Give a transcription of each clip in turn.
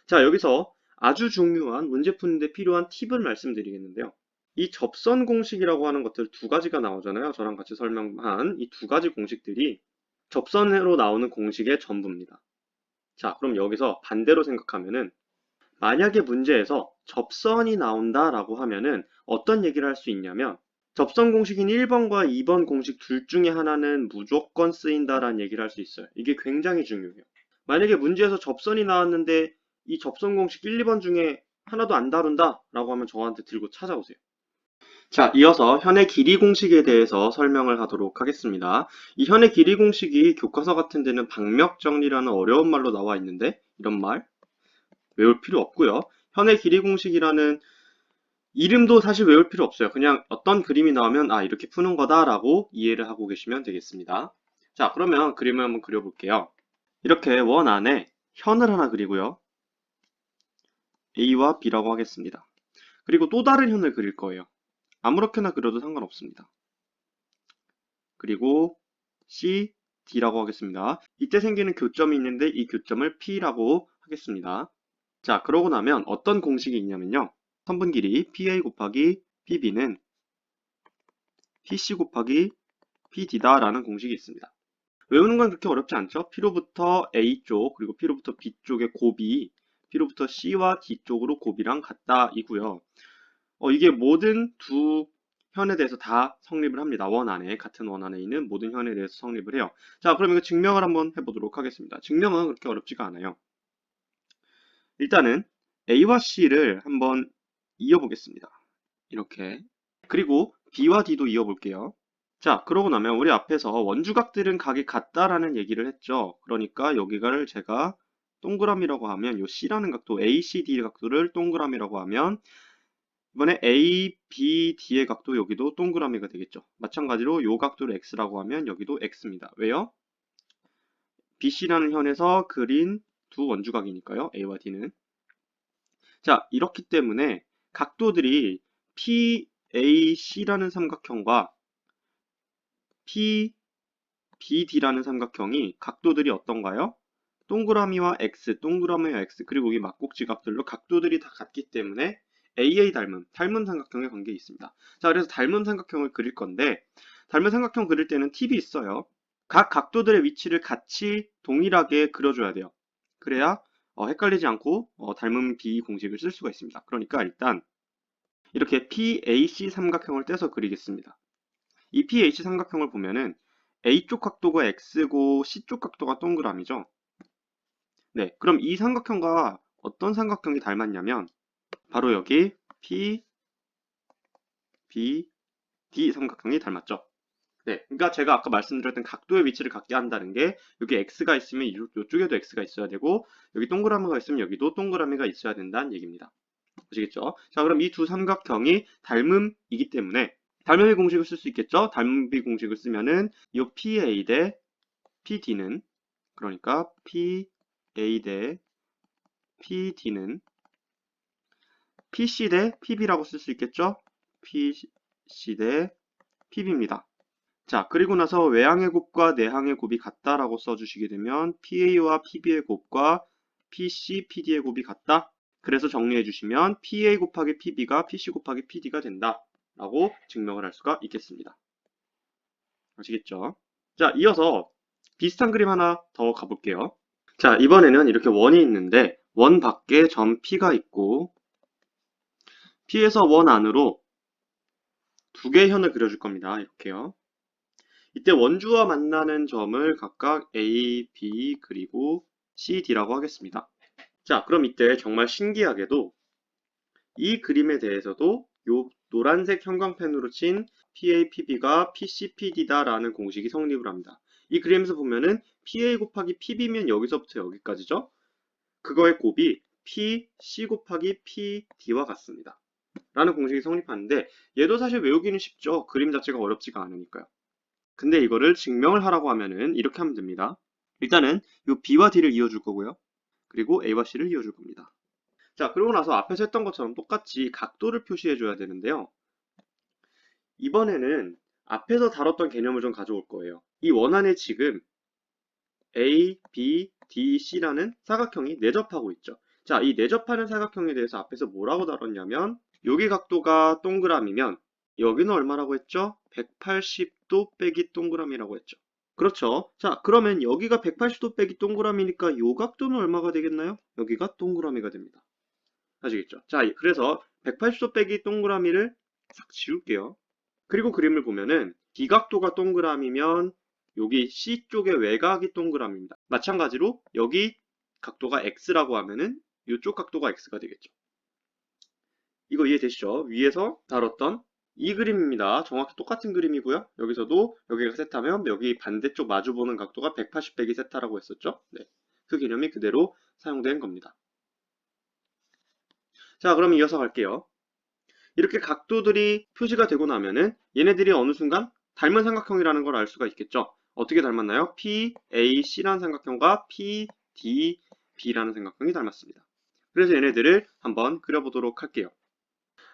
자, 여기서 아주 중요한 문제 푸는데 필요한 팁을 말씀드리겠는데요. 이 접선 공식이라고 하는 것들 두 가지가 나오잖아요. 저랑 같이 설명한 이 두 가지 공식들이 접선으로 나오는 공식의 전부입니다. 자, 그럼 여기서 반대로 생각하면은 만약에 문제에서 접선이 나온다라고 하면은 어떤 얘기를 할 수 있냐면 접선 공식인 1번과 2번 공식 둘 중에 하나는 무조건 쓰인다라는 얘기를 할 수 있어요. 이게 굉장히 중요해요. 만약에 문제에서 접선이 나왔는데 이 접선 공식 1, 2번 중에 하나도 안 다룬다라고 하면 저한테 들고 찾아오세요. 자, 이어서 현의 길이 공식에 대해서 설명을 하도록 하겠습니다. 이 현의 길이 공식이 교과서 같은 데는 박력정리라는 어려운 말로 나와 있는데 이런 말 외울 필요 없고요. 현의 길이 공식이라는 이름도 사실 외울 필요 없어요. 그냥 어떤 그림이 나오면 아 이렇게 푸는 거다라고 이해를 하고 계시면 되겠습니다. 자, 그러면 그림을 한번 그려볼게요. 이렇게 원 안에 현을 하나 그리고요. A와 B라고 하겠습니다. 그리고 또 다른 현을 그릴 거예요. 아무렇게나 그려도 상관없습니다. 그리고 C, D라고 하겠습니다. 이때 생기는 교점이 있는데 이 교점을 P라고 하겠습니다. 자, 그러고 나면 어떤 공식이 있냐면요. 선분 길이 PA 곱하기 PB는 PC 곱하기 PD다 라는 공식이 있습니다. 외우는 건 그렇게 어렵지 않죠? P로부터 A쪽 그리고 P로부터 B쪽의 곱이 P로부터 C와 D쪽으로 곱이랑 같다 이고요. 이게 모든 두 현에 대해서 다 성립을 합니다. 원 안에 같은 원 안에 있는 모든 현에 대해서 성립을 해요. 자, 그럼 이거 증명을 한번 해보도록 하겠습니다. 증명은 그렇게 어렵지가 않아요. 일단은 A와 C를 한번 이어보겠습니다. 이렇게. 그리고 B와 D도 이어볼게요. 자, 그러고 나면 우리 앞에서 원주각들은 각이 같다라는 얘기를 했죠. 그러니까 여기를 제가 동그라미라고 하면 요 C라는 각도, ACD 각도를 동그라미라고 하면 이번에 ABD의 각도 여기도 동그라미가 되겠죠. 마찬가지로 요 각도를 X라고 하면 여기도 X입니다. 왜요? BC라는 현에서 그린 두 원주각이니까요. A와 D는. 자, 이렇기 때문에 각도들이 PAC라는 삼각형과 PBD라는 삼각형이 각도들이 어떤가요? 동그라미와 X, 동그라미와 X, 그리고 여기 막꼭지각들로 각도들이 다 같기 때문에 AA 닮은 삼각형의 관계에 있습니다. 자, 그래서 닮은 삼각형을 그릴 건데, 닮은 삼각형 그릴 때는 팁이 있어요. 각 각도들의 위치를 같이 동일하게 그려줘야 돼요. 그래야 헷갈리지 않고 닮은 B 공식을 쓸 수가 있습니다. 그러니까 일단 이렇게 PAC 삼각형을 떼서 그리겠습니다. 이 PH 삼각형을 보면은 A쪽 각도가 X고 C쪽 각도가 동그라미죠. 네, 그럼 이 삼각형과 어떤 삼각형이 닮았냐면 바로 여기 P, B, D 삼각형이 닮았죠. 네, 그러니까 제가 아까 말씀드렸던 각도의 위치를 갖게 한다는 게 여기 X가 있으면 이쪽에도 X가 있어야 되고 여기 동그라미가 있으면 여기도 동그라미가 있어야 된다는 얘기입니다. 보시겠죠? 자, 그럼 이 두 삼각형이 닮음이기 때문에 닮음의 공식을 쓸 수 있겠죠? 닮음비 공식을 쓰면은 이 PA 대 PD는 그러니까 PA 대 PD는 PC 대 PB라고 쓸 수 있겠죠? PC 대 PB입니다. 자, 그리고 나서 외항의 곱과 내항의 곱이 같다라고 써주시게 되면 PA와 PB의 곱과 PC, PD의 곱이 같다. 그래서 정리해 주시면 PA 곱하기 PB가 PC 곱하기 PD가 된다. 라고 증명을 할 수가 있겠습니다. 아시겠죠? 자, 이어서 비슷한 그림 하나 더 가볼게요. 자, 이번에는 이렇게 원이 있는데 원 밖에 점 P가 있고 P에서 원 안으로 두 개의 현을 그려줄 겁니다. 이렇게요. 이때 원주와 만나는 점을 각각 A, B, 그리고 C, D라고 하겠습니다. 자, 그럼 이때 정말 신기하게도 이 그림에 대해서도 요 노란색 형광펜으로 친 PA, PB가 PC, PD다라는 공식이 성립을 합니다. 이 그림에서 보면은 PA 곱하기 PB면 여기서부터 여기까지죠? 그거의 곱이 PC 곱하기 PD와 같습니다. 라는 공식이 성립하는데 얘도 사실 외우기는 쉽죠. 그림 자체가 어렵지가 않으니까요. 근데 이거를 증명을 하라고 하면은 이렇게 하면 됩니다. 일단은 이 B와 D를 이어줄 거고요. 그리고 A와 C를 이어줄 겁니다. 자, 그러고 나서 앞에서 했던 것처럼 똑같이 각도를 표시해 줘야 되는데요. 이번에는 앞에서 다뤘던 개념을 좀 가져올 거예요. 이 원안에 지금 A, B, D, C라는 사각형이 내접하고 있죠. 자, 이 내접하는 사각형에 대해서 앞에서 뭐라고 다뤘냐면 여기 각도가 동그라미면 여기는 얼마라고 했죠? 180도 빼기 동그라미라고 했죠. 그렇죠. 자, 그러면 여기가 180도 빼기 동그라미니까 이 각도는 얼마가 되겠나요? 여기가 동그라미가 됩니다. 아시겠죠? 자, 그래서 180도 빼기 동그라미를 싹 지울게요. 그리고 그림을 보면은 B각도가 동그라미면 여기 C쪽의 외곽이 동그라미입니다. 마찬가지로 여기 각도가 X라고 하면은 이쪽 각도가 X가 되겠죠. 이거 이해되시죠? 위에서 다뤘던 이 그림입니다. 정확히 똑같은 그림이고요. 여기서도 여기가 세타면 여기 반대쪽 마주보는 각도가 180 빼기 세타라고 했었죠. 네. 그 개념이 그대로 사용된 겁니다. 자, 그럼 이어서 갈게요. 이렇게 각도들이 표시가 되고 나면은 얘네들이 어느 순간 닮은 삼각형이라는 걸 알 수가 있겠죠. 어떻게 닮았나요? PAC라는 삼각형과 PDB라는 삼각형이 닮았습니다. 그래서 얘네들을 한번 그려보도록 할게요.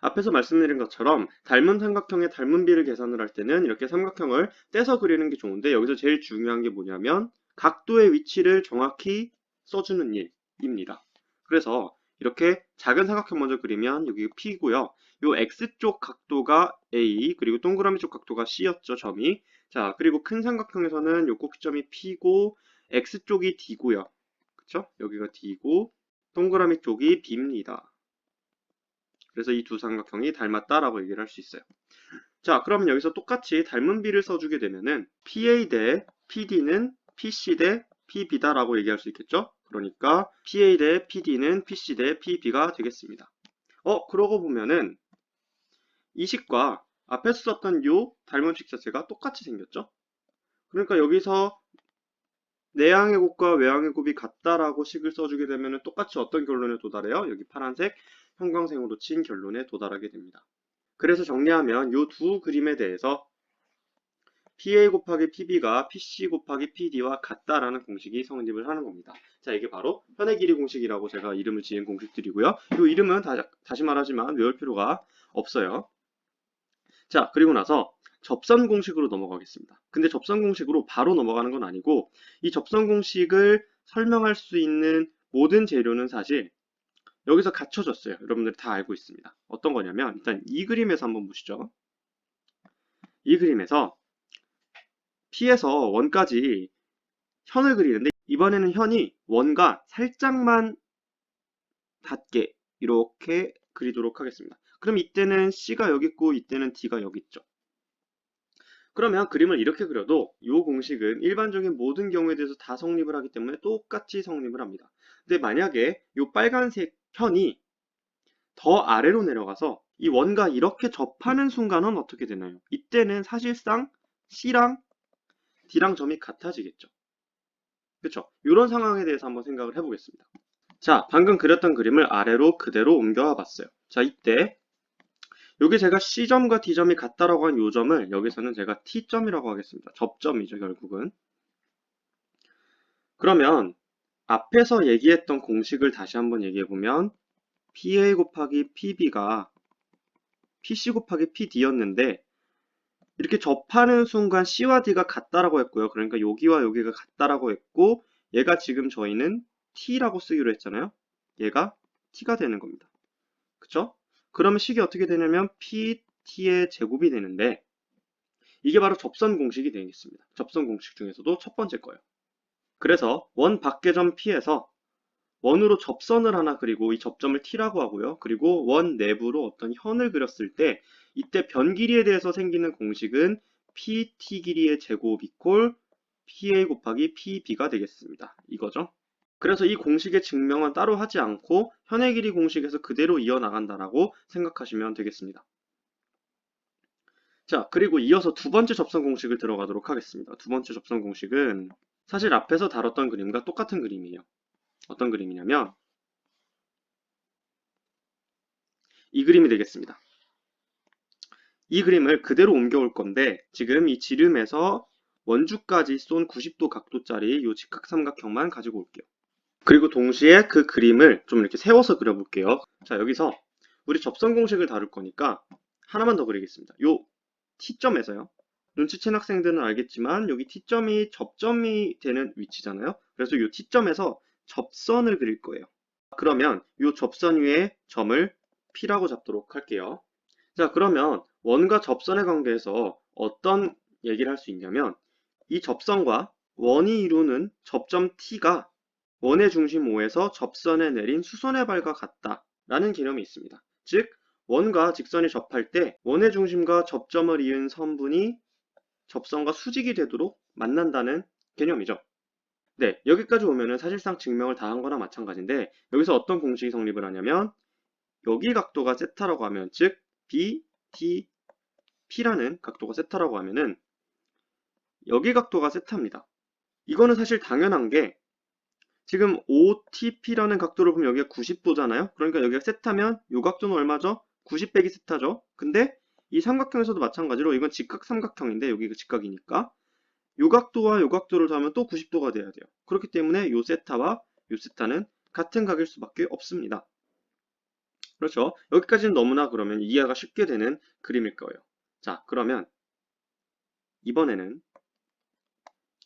앞에서 말씀드린 것처럼 닮은 삼각형의 닮은 비를 계산을 할 때는 이렇게 삼각형을 떼서 그리는 게 좋은데 여기서 제일 중요한 게 뭐냐면 각도의 위치를 정확히 써주는 일입니다. 그래서 이렇게 작은 삼각형 먼저 그리면 여기 P고요. 요 X쪽 각도가 A 그리고 동그라미 쪽 각도가 C였죠. 점이. 자, 그리고 큰 삼각형에서는 요 꼭지점이 P고 X쪽이 D고요. 그쵸? 여기가 D고 동그라미 쪽이 B입니다. 그래서 이 두 삼각형이 닮았다라고 얘기를 할 수 있어요. 자, 그럼 여기서 똑같이 닮은 비를 써주게 되면은 PA 대 PD는 PC 대 PB다라고 얘기할 수 있겠죠? 그러니까 PA 대 PD는 PC 대 PB가 되겠습니다. 그러고 보면은 이 식과 앞에서 썼던 요 닮은 식 자체가 똑같이 생겼죠? 그러니까 여기서 내항의 곱과 외항의 곱이 같다라고 식을 써주게 되면 똑같이 어떤 결론에 도달해요? 여기 파란색 형광색으로 친 결론에 도달하게 됩니다. 그래서 정리하면 이 두 그림에 대해서 PA 곱하기 PB가 PC 곱하기 PD와 같다라는 공식이 성립을 하는 겁니다. 자, 이게 바로 현의 길이 공식이라고 제가 이름을 지은 공식들이고요. 이 이름은 다시 말하지만 외울 필요가 없어요. 자, 그리고 나서 접선 공식으로 넘어가겠습니다. 근데 접선 공식으로 바로 넘어가는 건 아니고 이 접선 공식을 설명할 수 있는 모든 재료는 사실 여기서 갖춰졌어요. 여러분들이 다 알고 있습니다. 어떤 거냐면 일단 이 그림에서 한번 보시죠. 이 그림에서 P에서 원까지 현을 그리는데 이번에는 현이 원과 살짝만 닿게 이렇게 그리도록 하겠습니다. 그럼 이때는 C가 여기 있고 이때는 D가 여기 있죠. 그러면 그림을 이렇게 그려도 이 공식은 일반적인 모든 경우에 대해서 다 성립을 하기 때문에 똑같이 성립을 합니다. 근데 만약에 이 빨간색 현이 더 아래로 내려가서 이 원과 이렇게 접하는 순간은 어떻게 되나요? 이때는 사실상 C랑 D랑 점이 같아지겠죠. 그렇죠? 이런 상황에 대해서 한번 생각을 해보겠습니다. 자, 방금 그렸던 그림을 아래로 그대로 옮겨와 봤어요. 자, 이때 여기 제가 C점과 D점이 같다라고 한 이 점을 여기서는 제가 T점이라고 하겠습니다. 접점이죠, 결국은. 그러면 앞에서 얘기했던 공식을 다시 한번 얘기해보면 PA 곱하기 PB가 PC 곱하기 PD였는데 이렇게 접하는 순간 C와 D가 같다라고 했고요. 그러니까 여기와 여기가 같다라고 했고 얘가 지금 저희는 T라고 쓰기로 했잖아요. 얘가 T가 되는 겁니다. 그쵸? 그러면 식이 어떻게 되냐면 PT의 제곱이 되는데 이게 바로 접선 공식이 되겠습니다. 접선 공식 중에서도 첫 번째 거예요. 그래서 원 밖의 점 P에서 원으로 접선을 하나 그리고 이 접점을 T라고 하고요. 그리고 원 내부로 어떤 현을 그렸을 때 이때 변 길이에 대해서 생기는 공식은 PT 길이의 제곱 이꼴 PA 곱하기 PB가 되겠습니다. 이거죠. 그래서 이 공식의 증명은 따로 하지 않고 현의 길이 공식에서 그대로 이어나간다라고 생각하시면 되겠습니다. 자, 그리고 이어서 두 번째 접선 공식을 들어가도록 하겠습니다. 두 번째 접선 공식은 사실 앞에서 다뤘던 그림과 똑같은 그림이에요. 어떤 그림이냐면 이 그림이 되겠습니다. 이 그림을 그대로 옮겨올 건데 지금 이 지름에서 원주까지 쏜 90도 각도짜리 이 직각삼각형만 가지고 올게요. 그리고 동시에 그 그림을 좀 이렇게 세워서 그려볼게요. 자, 여기서 우리 접선 공식을 다룰 거니까 하나만 더 그리겠습니다. 요 T점에서요. 눈치챈 학생들은 알겠지만 여기 T점이 접점이 되는 위치잖아요. 그래서 요 T점에서 접선을 그릴 거예요. 그러면 이 접선 위에 점을 P라고 잡도록 할게요. 자, 그러면 원과 접선의 관계에서 어떤 얘기를 할 수 있냐면 이 접선과 원이 이루는 접점 T가 원의 중심 O에서 접선에 내린 수선의 발과 같다라는 개념이 있습니다. 즉, 원과 직선이 접할 때 원의 중심과 접점을 이은 선분이 접선과 수직이 되도록 만난다는 개념이죠. 네, 여기까지 오면은 사실상 증명을 다 한 거나 마찬가지인데 여기서 어떤 공식이 성립을 하냐면 여기 각도가 세타라고 하면 즉 B, T, P라는 각도가 세타라고 하면은 여기 각도가 세타입니다. 이거는 사실 당연한 게 지금 OTP라는 각도를 보면 여기가 90도잖아요. 그러니까 여기가 세타면 이 각도는 얼마죠? 90 빼기 세타죠. 근데 이 삼각형에서도 마찬가지로 이건 직각 삼각형인데 여기가 직각이니까 요 각도와 요 각도를 더하면 또 90도가 돼야 돼요. 그렇기 때문에 요 세타와 요 세타는 같은 각일 수밖에 없습니다. 그렇죠? 여기까지는 너무나 그러면 이해가 쉽게 되는 그림일 거예요. 자, 그러면 이번에는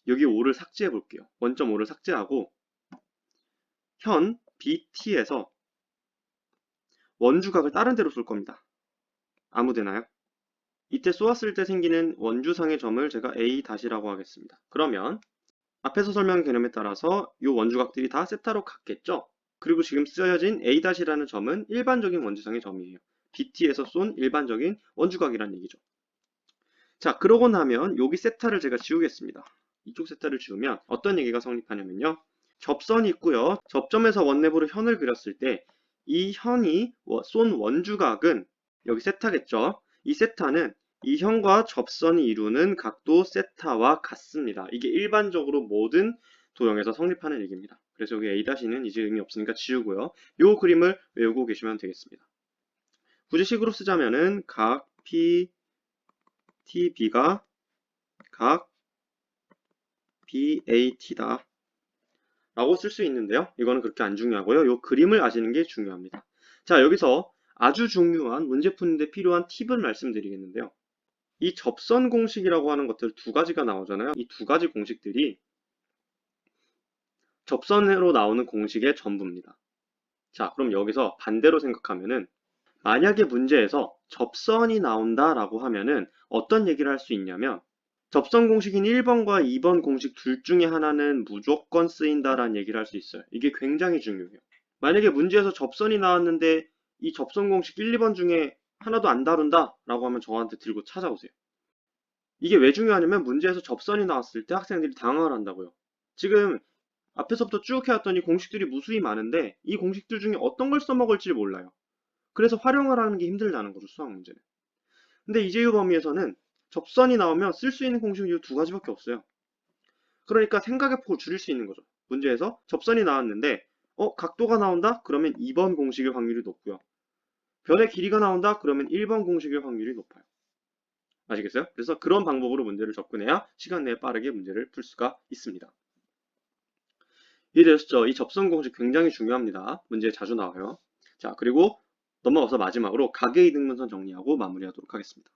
여기 5를 삭제해 볼게요. 원점 5를 삭제하고 현 BT에서 원주각을 다른 데로 쏠 겁니다. 아무 데나요? 이때 쏘았을 때 생기는 원주상의 점을 제가 A-라고 하겠습니다. 그러면 앞에서 설명한 개념에 따라서 이 원주각들이 다 세타로 같겠죠? 그리고 지금 쓰여진 A-라는 점은 일반적인 원주상의 점이에요. BT에서 쏜 일반적인 원주각이란 얘기죠. 자, 그러고 나면 여기 세타를 제가 지우겠습니다. 이쪽 세타를 지우면 어떤 얘기가 성립하냐면요. 접선이 있고요. 접점에서 원내부로 현을 그렸을 때 이 현이 쏜 원주각은 여기 세타겠죠. 이 세타는 이 현과 접선이 이루는 각도 세타와 같습니다. 이게 일반적으로 모든 도형에서 성립하는 얘기입니다. 그래서 여기 A-는 이제 의미 없으니까 지우고요. 이 그림을 외우고 계시면 되겠습니다. 굳이 식으로 쓰자면은 각 PTB가 각 BAT다 라고 쓸 수 있는데요. 이거는 그렇게 안 중요하고요. 이 그림을 아시는 게 중요합니다. 자, 여기서 아주 중요한 문제 푸는데 필요한 팁을 말씀드리겠는데요. 이 접선 공식이라고 하는 것들 두 가지가 나오잖아요. 이 두 가지 공식들이 접선으로 나오는 공식의 전부입니다. 자, 그럼 여기서 반대로 생각하면은 만약에 문제에서 접선이 나온다라고 하면은 어떤 얘기를 할 수 있냐면 접선 공식인 1번과 2번 공식 둘 중에 하나는 무조건 쓰인다라는 얘기를 할 수 있어요. 이게 굉장히 중요해요. 만약에 문제에서 접선이 나왔는데 이 접선 공식 1, 2번 중에 하나도 안 다룬다 라고 하면 저한테 들고 찾아오세요. 이게 왜 중요하냐면 문제에서 접선이 나왔을 때 학생들이 당황을 한다고요. 지금 앞에서부터 쭉 해왔더니 공식들이 무수히 많은데 이 공식들 중에 어떤 걸 써먹을지 몰라요. 그래서 활용을 하는 게 힘들다는 거죠, 수학 문제는. 근데 이재유 범위에서는 접선이 나오면 쓸 수 있는 공식은 이 두 가지밖에 없어요. 그러니까 생각의 폭을 줄일 수 있는 거죠. 문제에서 접선이 나왔는데 각도가 나온다? 그러면 2번 공식일 확률이 높고요. 변의 길이가 나온다? 그러면 1번 공식일 확률이 높아요. 아시겠어요? 그래서 그런 방법으로 문제를 접근해야 시간 내에 빠르게 문제를 풀 수가 있습니다. 이해되셨죠? 이 접선 공식 굉장히 중요합니다. 문제에 자주 나와요. 자, 그리고 넘어가서 마지막으로 각의 이등분선 정리하고 마무리하도록 하겠습니다.